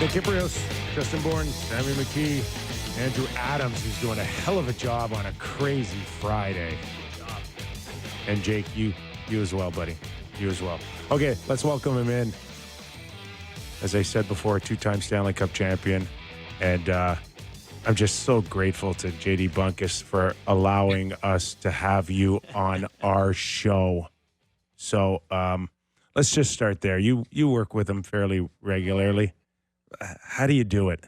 Nick Kypreos, Justin Bourne, Sammy McKee, Andrew Adams, who's doing a hell of a job on a crazy Friday. And Jake, you as well, buddy. You as well. Okay, let's welcome him in. As I said before, a two-time Stanley Cup champion. And I'm just so grateful to JD Bunkus for allowing us to have you on our show. So let's just start there. You work with him fairly regularly. How do you do it?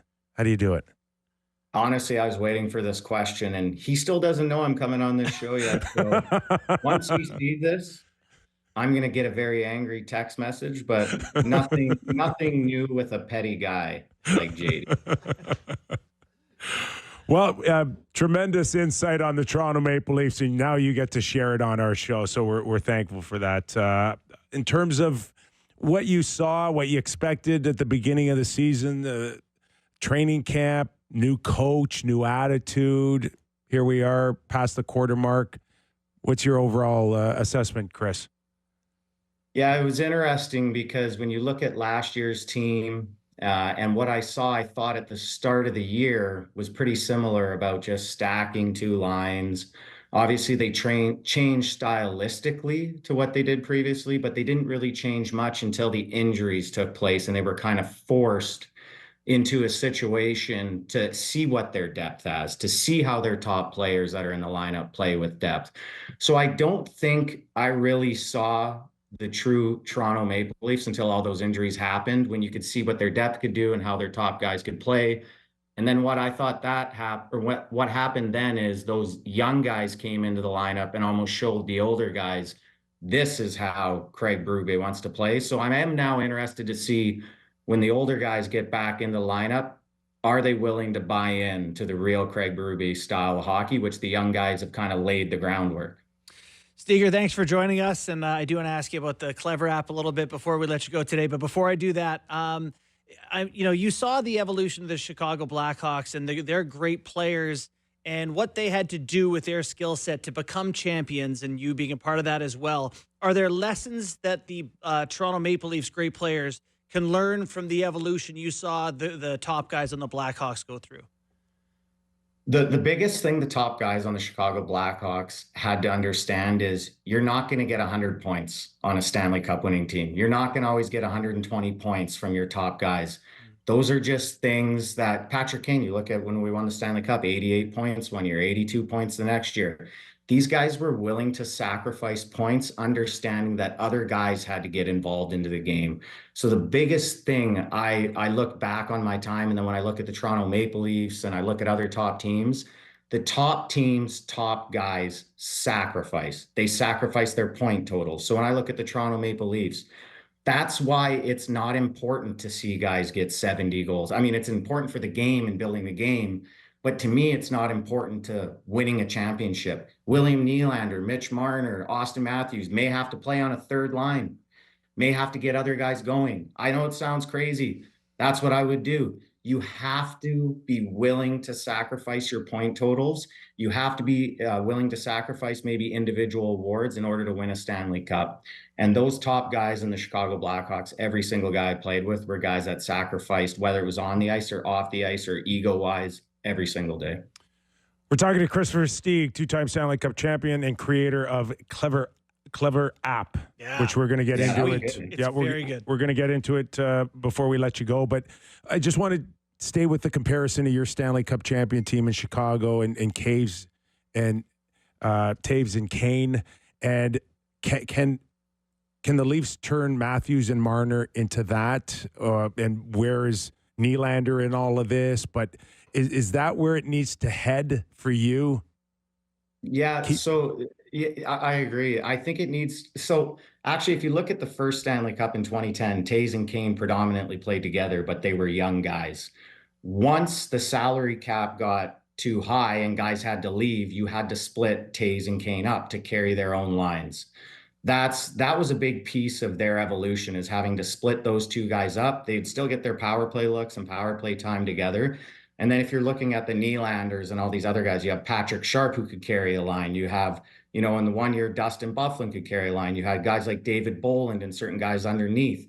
Honestly, I was waiting for this question, and he still doesn't know I'm coming on this show yet. So once he sees this, I'm going to get a very angry text message, but nothing new with a petty guy like JD. Well, tremendous insight on the Toronto Maple Leafs, and now you get to share it on our show, so we're thankful for that. In terms of what you saw, what you expected at the beginning of the season, the training camp, new coach, new attitude, here we are past the quarter mark. What's your overall assessment, Chris? Yeah, it was interesting because when you look at last year's team and what I saw, I thought at the start of the year was pretty similar about just stacking two lines. Obviously, they changed stylistically to what they did previously, but they didn't really change much until the injuries took place, and they were kind of forced into a situation to see what their depth has, to see how their top players that are in the lineup play with depth. So I don't think I really saw the true Toronto Maple Leafs until all those injuries happened, when you could see what their depth could do and how their top guys could play. And then what I thought what happened then is those young guys came into the lineup and almost showed the older guys, this is how Craig Berube wants to play. So I am now interested to see, when the older guys get back in the lineup, are they willing to buy in to the real Craig Berube style of hockey, which the young guys have kind of laid the groundwork. Steger, thanks for joining us. And I do want to ask you about the Clever app a little bit before we let you go today. But before I do that, you saw the evolution of the Chicago Blackhawks, and they're great players and what they had to do with their skill set to become champions, and you being a part of that as well. Are there lessons that the Toronto Maple Leafs great players can learn from the evolution you saw the top guys on the Blackhawks go through? The biggest thing the top guys on the Chicago Blackhawks had to understand is you're not going to get 100 points on a Stanley Cup winning team. You're not going to always get 120 points from your top guys. Those are just things that Patrick Kane, you look at when we won the Stanley Cup, 88 points one year, 82 points the next year. These guys were willing to sacrifice points, understanding that other guys had to get involved into the game. So the biggest thing, I look back on my time, and then when I look at the Toronto Maple Leafs and I look at other top teams, the top teams, top guys sacrifice. They sacrifice their point total. So when I look at the Toronto Maple Leafs, that's why it's not important to see guys get 70 goals. I mean, it's important for the game and building the game, but to me, it's not important to winning a championship. William Nylander, Mitch Marner, Austin Matthews may have to play on a third line, may have to get other guys going. I know it sounds crazy. That's what I would do. You have to be willing to sacrifice your point totals. You have to be willing to sacrifice maybe individual awards in order to win a Stanley Cup. And those top guys in the Chicago Blackhawks, every single guy I played with, were guys that sacrificed, whether it was on the ice or off the ice or ego-wise, every single day. We're talking to Christopher Stieg, two-time Stanley Cup champion and creator of Clever app, which we're going to get into it. It's very good. We're going to get into it before we let you go. But I just want to stay with the comparison of your Stanley Cup champion team in Chicago and Taves and Kane. And can the Leafs turn Matthews and Marner into that? And where is Nylander in all of this? But is that where it needs to head for you? Yeah, I agree. I think it needs – so actually, if you look at the first Stanley Cup in 2010, Taves and Kane predominantly played together, but they were young guys. Once the salary cap got too high and guys had to leave, you had to split Taves and Kane up to carry their own lines. That was a big piece of their evolution, is having to split those two guys up. They'd still get their power play looks and power play time together. And then if you're looking at the Nylanders and all these other guys, you have Patrick Sharp who could carry a line. You have, in the 1 year, Dustin Byfuglien could carry a line. You had guys like David Boland and certain guys underneath.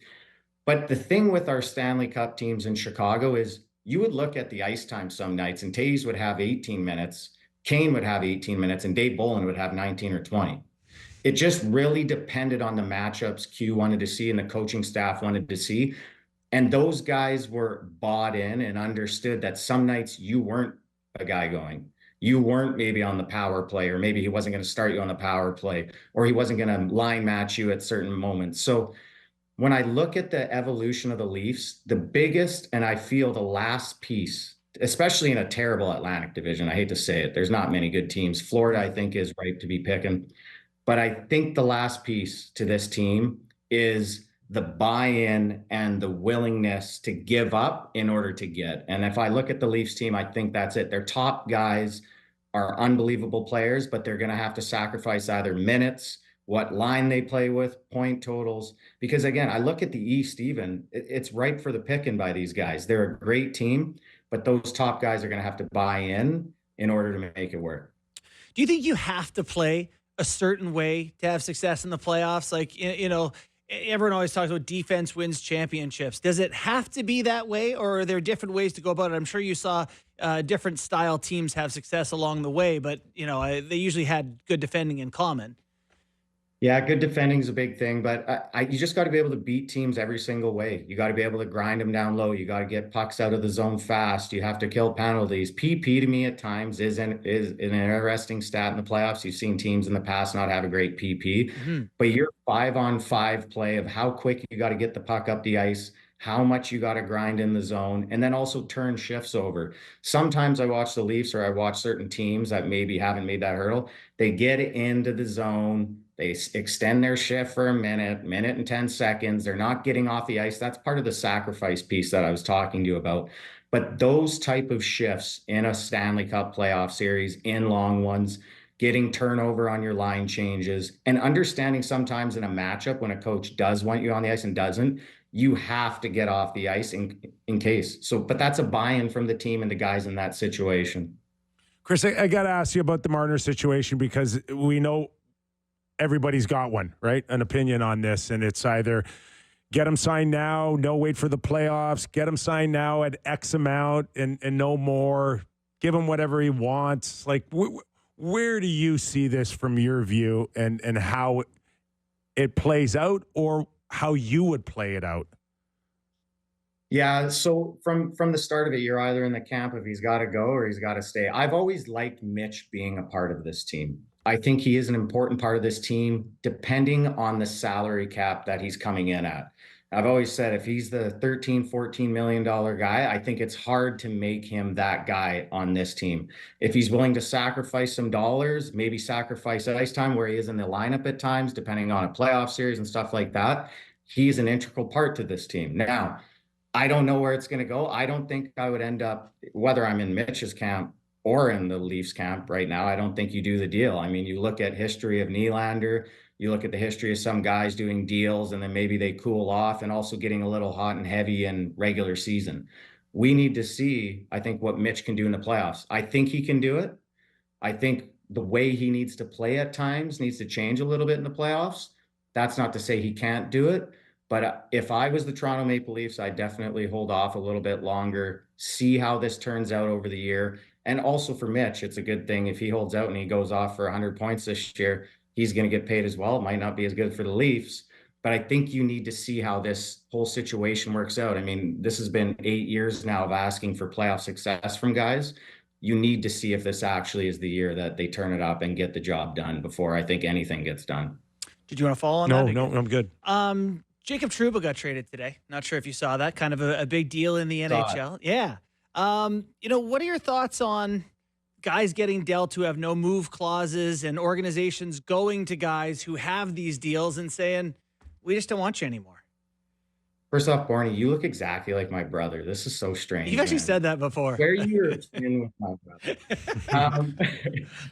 But the thing with our Stanley Cup teams in Chicago is you would look at the ice time some nights, and Taves would have 18 minutes, Kane would have 18 minutes, and Dave Bolin would have 19 or 20. It just really depended on the matchups Q wanted to see and the coaching staff wanted to see. And those guys were bought in and understood that some nights you weren't a guy going. You weren't maybe on the power play, or maybe he wasn't going to start you on the power play, or he wasn't going to line match you at certain moments. So when I look at the evolution of the Leafs, the biggest, and I feel the last piece, especially in a terrible Atlantic division, I hate to say it, there's not many good teams. Florida, I think, is ripe to be picking. But I think the last piece to this team is the buy-in and the willingness to give up in order to get. And if I look at the Leafs team, I think that's it. Their top guys are unbelievable players, but they're going to have to sacrifice either minutes, what line they play with, point totals. Because again, I look at the East even, it's ripe for the picking by these guys. They're a great team, but those top guys are going to have to buy in order to make it work. Do you think you have to play a certain way to have success in the playoffs? Like, everyone always talks about defense wins championships. Does it have to be that way, or are there different ways to go about it? I'm sure you saw different style teams have success along the way, but they usually had good defending in common. Yeah, good defending is a big thing, but you just got to be able to beat teams every single way. You got to be able to grind them down low. You got to get pucks out of the zone fast. You have to kill penalties. PP to me at times is an interesting stat in the playoffs. You've seen teams in the past not have a great PP, but your 5-on-5 play of how quick you got to get the puck up the ice, how much you got to grind in the zone, and then also turn shifts over. Sometimes I watch the Leafs, or I watch certain teams that maybe haven't made that hurdle. They get into the zone. They extend their shift for a minute and 10 seconds. They're not getting off the ice. That's part of the sacrifice piece that I was talking to you about. But those type of shifts in a Stanley Cup playoff series, in long ones, getting turnover on your line changes, and understanding sometimes in a matchup when a coach does want you on the ice and doesn't, you have to get off the ice in case. So, but that's a buy-in from the team and the guys in that situation. Chris, I got to ask you about the Marner situation, because we know everybody's got one, right? An opinion on this. And it's either get him signed now, no, wait for the playoffs, get him signed now at X amount and no more, give him whatever he wants. Like, where do you see this from your view, and how it plays out, or how you would play it out? Yeah, so from the start of it, you're either in the camp of he's got to go or he's got to stay. I've always liked Mitch being a part of this team. I think he is an important part of this team, depending on the salary cap that he's coming in at. I've always said if he's the $13-14 million guy, I think it's hard to make him that guy on this team. If he's willing to sacrifice some dollars, maybe sacrifice ice time where he is in the lineup at times, depending on a playoff series and stuff like that, he's an integral part to this team. Now, I don't know where it's going to go. I don't think I would end up, whether I'm in Mitch's camp or in the Leafs camp right now, I don't think you do the deal. I mean, you look at history of Nylander, you look at the history of some guys doing deals and then maybe they cool off, and also getting a little hot and heavy in regular season. We need to see, I think, what Mitch can do in the playoffs. I think he can do it. I think the way he needs to play at times needs to change a little bit in the playoffs. That's not to say he can't do it. But if I was the Toronto Maple Leafs, I'd definitely hold off a little bit longer, see how this turns out over the year. And also for Mitch, it's a good thing if he holds out and he goes off for 100 points this year, he's going to get paid as well. It might not be as good for the Leafs, but I think you need to see how this whole situation works out. I mean, this has been 8 years now of asking for playoff success from guys. You need to see if this actually is the year that they turn it up and get the job done before I think anything gets done. Did you want to follow on that? No, I'm good. Jacob Trouba got traded today. Not sure if you saw that. Kind of a big deal in the NHL. Yeah. What are your thoughts on guys getting dealt who have no move clauses, and organizations going to guys who have these deals and saying, we just don't want you anymore? First off, Barney, you look exactly like my brother. This is so strange. You've actually said that before. Where you're in with my brother.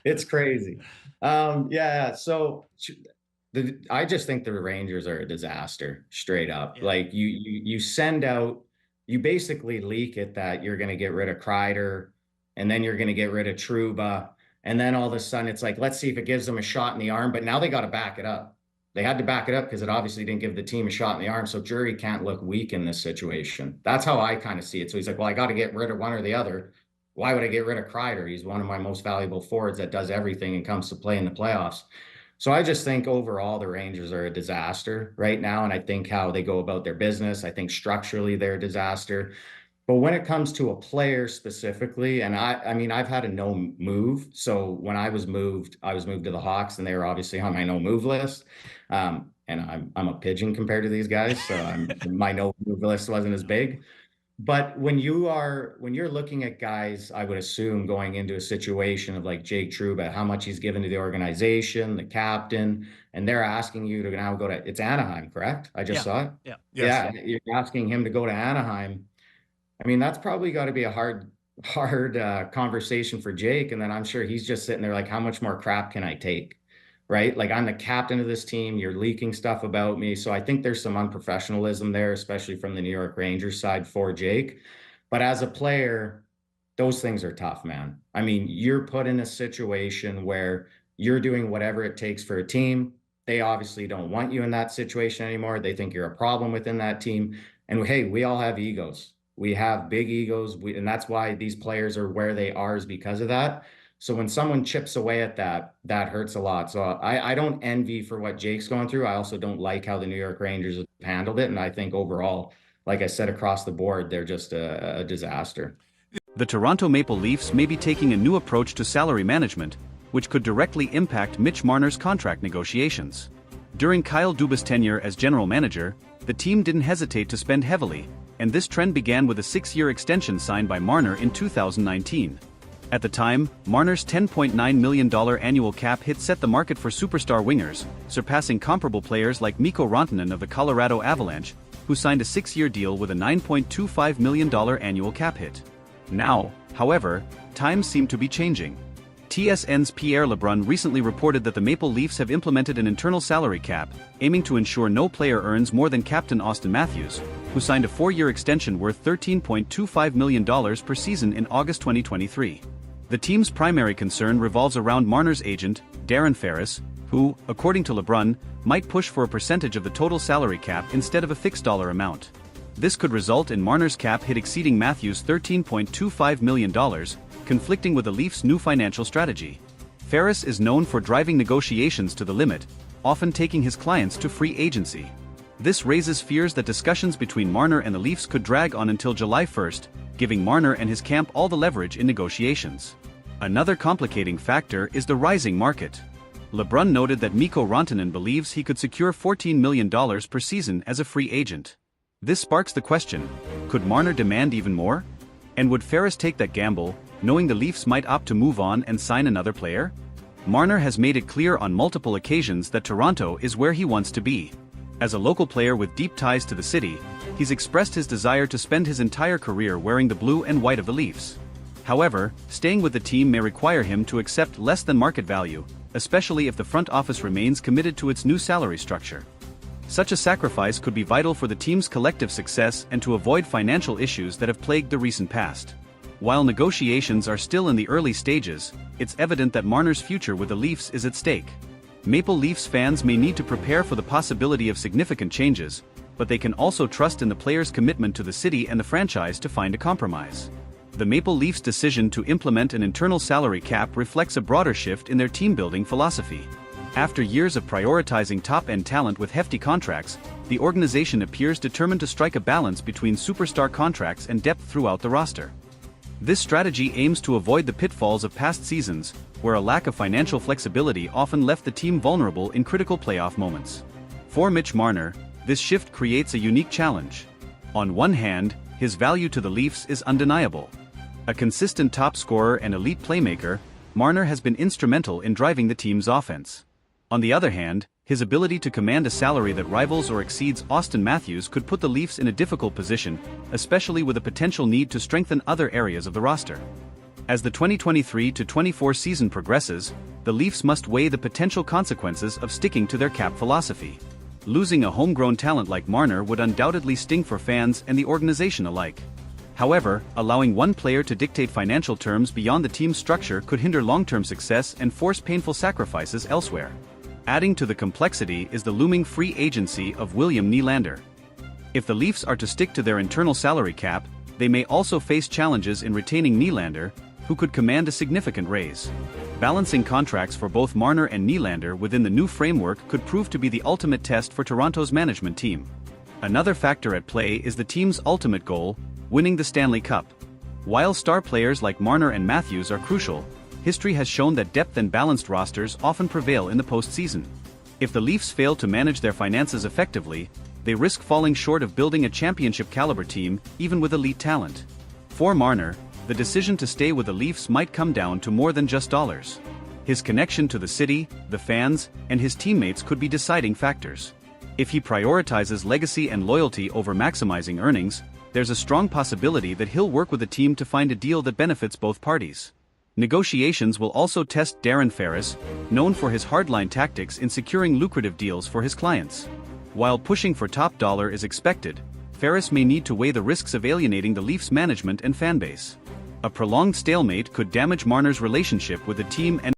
It's crazy. So I just think the Rangers are a disaster, straight up. Yeah. Like you send out, you basically leak it that you're going to get rid of Kreider, and then you're going to get rid of Trouba, and then all of a sudden it's like, let's see if it gives them a shot in the arm. But now they got to back it up. They had to back it up because it obviously didn't give the team a shot in the arm. So Drury can't look weak in this situation. That's how I kind of see it. So he's like, well, I got to get rid of one or the other. Why would I get rid of Kreider? He's one of my most valuable forwards that does everything and comes to play in the playoffs. So I just think overall the Rangers are a disaster right now. And I think how they go about their business, I think structurally they're a disaster. But when it comes to a player specifically, and I mean, I've had a no move. So when I was moved to the Hawks, and they were obviously on my no move list. And I'm a pigeon compared to these guys, so my no move list wasn't as big. But when you're looking at guys, I would assume going into a situation of like Jake Trouba, how much he's given to the organization, the captain, and they're asking you to now go to it's Anaheim, correct? I just saw it. Yeah. Yes. Yeah, you're asking him to go to Anaheim. I mean, that's probably got to be a hard conversation for Jake. And then I'm sure he's just sitting there like, how much more crap can I take? Right? Like, I'm the captain of this team. You're leaking stuff about me. So I think there's some unprofessionalism there, especially from the New York Rangers side for Jake. But as a player, those things are tough, man. I mean, you're put in a situation where you're doing whatever it takes for a team. They obviously don't want you in that situation anymore. They think you're a problem within that team. And hey, we all have egos. We have big egos. And that's why these players are where they are, is because of that. So when someone chips away at that, that hurts a lot. So I don't envy for what Jake's going through. I also don't like how the New York Rangers have handled it. And I think overall, like I said, across the board, they're just a disaster. The Toronto Maple Leafs may be taking a new approach to salary management, which could directly impact Mitch Marner's contract negotiations. During Kyle Dubas' tenure as general manager, the team didn't hesitate to spend heavily, and this trend began with a 6-year extension signed by Marner in 2019. At the time, Marner's $10.9 million annual cap hit set the market for superstar wingers, surpassing comparable players like Mikko Rantanen of the Colorado Avalanche, who signed a 6-year deal with a $9.25 million annual cap hit. Now, however, times seem to be changing. TSN's Pierre Lebrun recently reported that the Maple Leafs have implemented an internal salary cap, aiming to ensure no player earns more than captain Austin Matthews, who signed a 4-year extension worth $13.25 million per season in August 2023. The team's primary concern revolves around Marner's agent, Darren Ferris, who, according to Lebrun, might push for a percentage of the total salary cap instead of a fixed dollar amount. This could result in Marner's cap hit exceeding Matthews' $13.25 million, conflicting with the Leafs' new financial strategy. Ferris is known for driving negotiations to the limit, often taking his clients to free agency. This raises fears that discussions between Marner and the Leafs could drag on until July 1st, giving Marner and his camp all the leverage in negotiations. Another complicating factor is the rising market. Lebrun noted that Mikko Rantanen believes he could secure $14 million per season as a free agent. This sparks the question, could Marner demand even more? And would Ferris take that gamble, knowing the Leafs might opt to move on and sign another player? Marner has made it clear on multiple occasions that Toronto is where he wants to be. As a local player with deep ties to the city, he's expressed his desire to spend his entire career wearing the blue and white of the Leafs. However, staying with the team may require him to accept less than market value, especially if the front office remains committed to its new salary structure. Such a sacrifice could be vital for the team's collective success and to avoid financial issues that have plagued the recent past. While negotiations are still in the early stages, it's evident that Marner's future with the Leafs is at stake. Maple Leafs fans may need to prepare for the possibility of significant changes, but they can also trust in the player's commitment to the city and the franchise to find a compromise. The Maple Leafs' decision to implement an internal salary cap reflects a broader shift in their team-building philosophy. After years of prioritizing top-end talent with hefty contracts, the organization appears determined to strike a balance between superstar contracts and depth throughout the roster. This strategy aims to avoid the pitfalls of past seasons, where a lack of financial flexibility often left the team vulnerable in critical playoff moments. For Mitch Marner, this shift creates a unique challenge. On one hand, his value to the Leafs is undeniable. A consistent top scorer and elite playmaker, Marner has been instrumental in driving the team's offense. On the other hand, his ability to command a salary that rivals or exceeds Austin Matthews could put the Leafs in a difficult position, especially with a potential need to strengthen other areas of the roster. As the 2023-24 season progresses, the Leafs must weigh the potential consequences of sticking to their cap philosophy. Losing a homegrown talent like Marner would undoubtedly sting for fans and the organization alike. However, allowing one player to dictate financial terms beyond the team's structure could hinder long-term success and force painful sacrifices elsewhere. Adding to the complexity is the looming free agency of William Nylander. If the Leafs are to stick to their internal salary cap, they may also face challenges in retaining Nylander, who could command a significant raise. Balancing contracts for both Marner and Nylander within the new framework could prove to be the ultimate test for Toronto's management team. Another factor at play is the team's ultimate goal, winning the Stanley Cup. While star players like Marner and Matthews are crucial, history has shown that depth and balanced rosters often prevail in the postseason. If the Leafs fail to manage their finances effectively, they risk falling short of building a championship-caliber team, even with elite talent. For Marner, the decision to stay with the Leafs might come down to more than just dollars. His connection to the city, the fans, and his teammates could be deciding factors. If he prioritizes legacy and loyalty over maximizing earnings, there's a strong possibility that he'll work with a team to find a deal that benefits both parties. Negotiations will also test Darren Ferris, known for his hardline tactics in securing lucrative deals for his clients. While pushing for top dollar is expected, Ferris may need to weigh the risks of alienating the Leafs management and fanbase. A prolonged stalemate could damage Marner's relationship with the team and